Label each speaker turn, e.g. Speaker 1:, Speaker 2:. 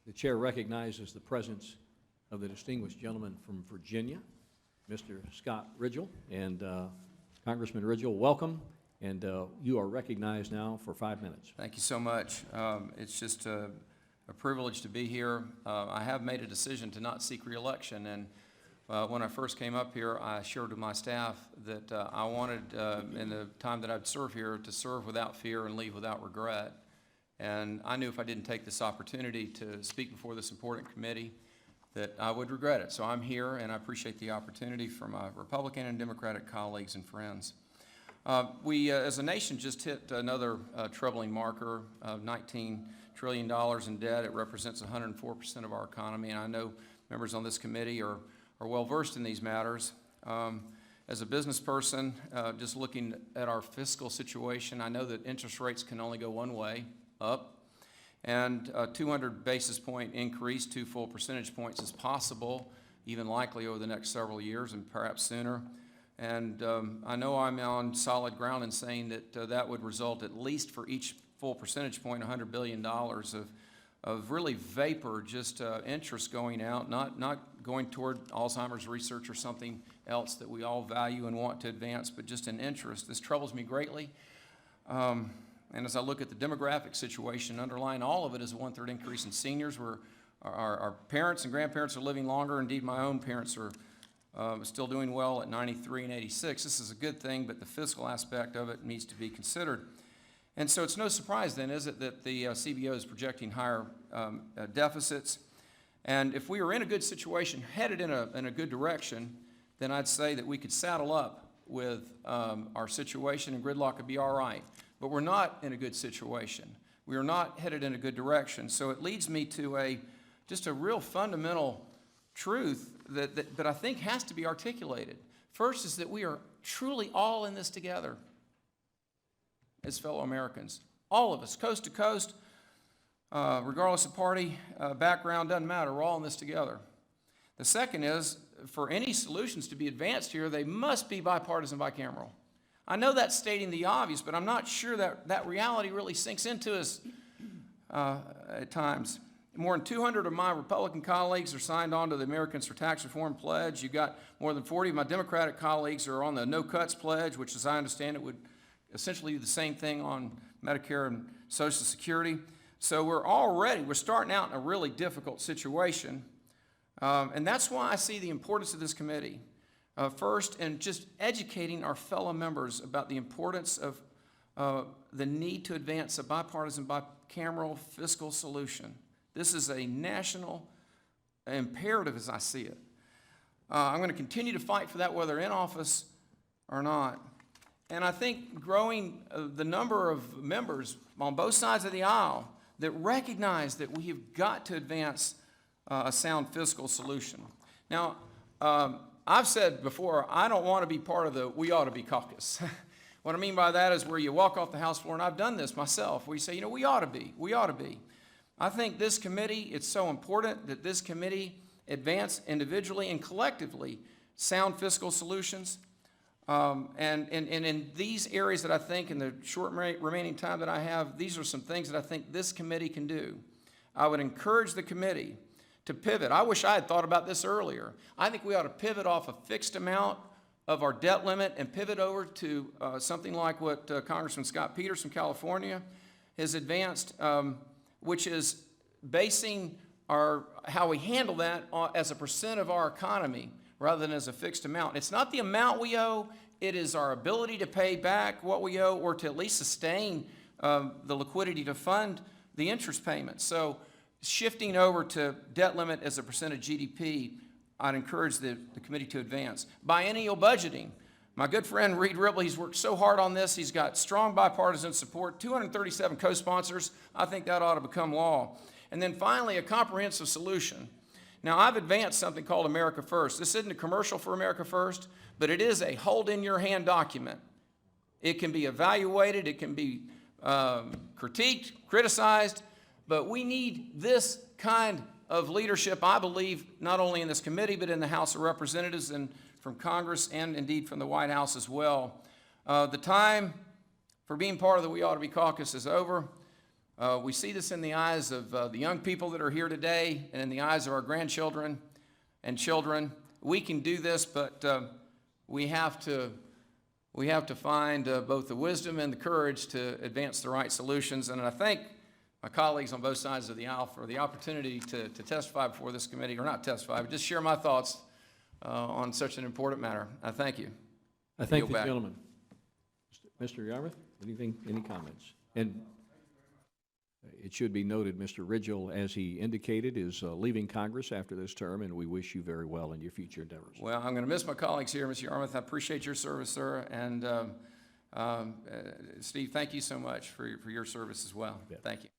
Speaker 1: The chair recognizes the presence of the distinguished gentleman from Virginia, Mr. Scott Rigell. And Congressman Rigell, welcome. And you are recognized now for 5 minutes.
Speaker 2: Thank you so much. It's just a privilege to be here. I have made a decision to not seek re-election, and when I first came up here, I shared with my staff that I wanted, in the time that I'd serve here, to serve without fear and leave without regret. And I knew if I didn't take this opportunity to speak before this important committee that I would regret it. So I'm here, and I appreciate the opportunity from my Republican and Democratic colleagues and friends. We, as a nation, just hit another troubling marker of $19 trillion in debt. It represents 104% of our economy, and I know members on this committee are well-versed in these matters. As a business person, just looking at our fiscal situation, I know that interest rates can only go one way, up, and a 200 basis point increase, 2 full percentage points is possible, even likely over the next several years and perhaps sooner. And I know I'm on solid ground in saying that that would result, at least for each full percentage point, $100 billion of really vapor, just interest going out, not going toward Alzheimer's research or something else that we all value and want to advance, but just an interest. This troubles me greatly. And as I look at the demographic situation, underlying all of it is a 1/3 increase in seniors, where our parents and grandparents are living longer. Indeed, my own parents are still doing well at 93 and 86. This is a good thing, but the fiscal aspect of it needs to be considered. And so it's no surprise then, is it, that the CBO is projecting higher deficits. And if we were in a good situation, headed in a good direction, then I'd say that we could saddle up with our situation and gridlock would be all right. But we're not in a good situation. We are not headed in a good direction. So it leads me to just a real fundamental truth that I think has to be articulated. First is that we are truly all in this together as fellow Americans. All of us, coast to coast, regardless of party, background, doesn't matter. We're all in this together. The second is, for any solutions to be advanced here, they must be bipartisan, bicameral. I know that's stating the obvious, but I'm not sure that reality really sinks into us at times. More than 200 of my Republican colleagues are signed on to the Americans for Tax Reform pledge. You've got more than 40 of my Democratic colleagues are on the No Cuts pledge, which, as I understand it, would essentially do the same thing on Medicare and Social Security. So we're starting out in a really difficult situation. And that's why I see the importance of this committee. First, in just educating our fellow members about the importance of the need to advance a bipartisan, bicameral fiscal solution. This is a national imperative as I see it. I'm going to continue to fight for that whether in office or not. And I think growing the number of members on both sides of the aisle that recognize that we have got to advance a sound fiscal solution. Now, I've said before, I don't want to be part of the "we ought to be" caucus. What I mean by that is where you walk off the House floor, and I've done this myself, where you say, we ought to be. I think this committee, it's so important that this committee advance individually and collectively sound fiscal solutions. And in these areas that I think, in the short remaining time that I have, these are some things that I think this committee can do. I would encourage the committee to pivot. I wish I had thought about this earlier. I think we ought to pivot off a fixed amount of our debt limit and pivot over to something like what Congressman Scott Peters from California has advanced, which is basing how we handle that as a percent of our economy rather than as a fixed amount. It's not the amount we owe, it is our ability to pay back what we owe or to at least sustain the liquidity to fund the interest payments. So shifting over to debt limit as a percent of GDP, I'd encourage the committee to advance. Biennial budgeting. My good friend Reed Ribble, he's worked so hard on this. He's got strong bipartisan support, 237 co-sponsors. I think that ought to become law. And then finally, a comprehensive solution. Now, I've advanced something called America First. This isn't a commercial for America First, but it is a hold-in-your-hand document. It can be evaluated, it can be critiqued, criticized, but we need this kind of leadership, I believe, not only in this committee, but in the House of Representatives and from Congress and indeed from the White House as well. The time for being part of the We Ought to Be caucus is over. We see this in the eyes of the young people that are here today and in the eyes of our grandchildren and children. We can do this, but we have to find both the wisdom and the courage to advance the right solutions. And I thank my colleagues on both sides of the aisle for the opportunity to testify before this committee, or not testify, but just share my thoughts on such an important matter. I thank you.
Speaker 1: I thank
Speaker 2: Yield
Speaker 1: the
Speaker 2: back.
Speaker 1: gentleman. Mr. Yarmouth, any comments? And it should be noted, Mr. Rigell, as he indicated, is leaving Congress after this term, and we wish you very well in your future endeavors.
Speaker 2: Well, I'm going to miss my colleagues here, Mr. Yarmouth. I appreciate your service, sir. And Steve, thank you so much for your service as well. Thank you.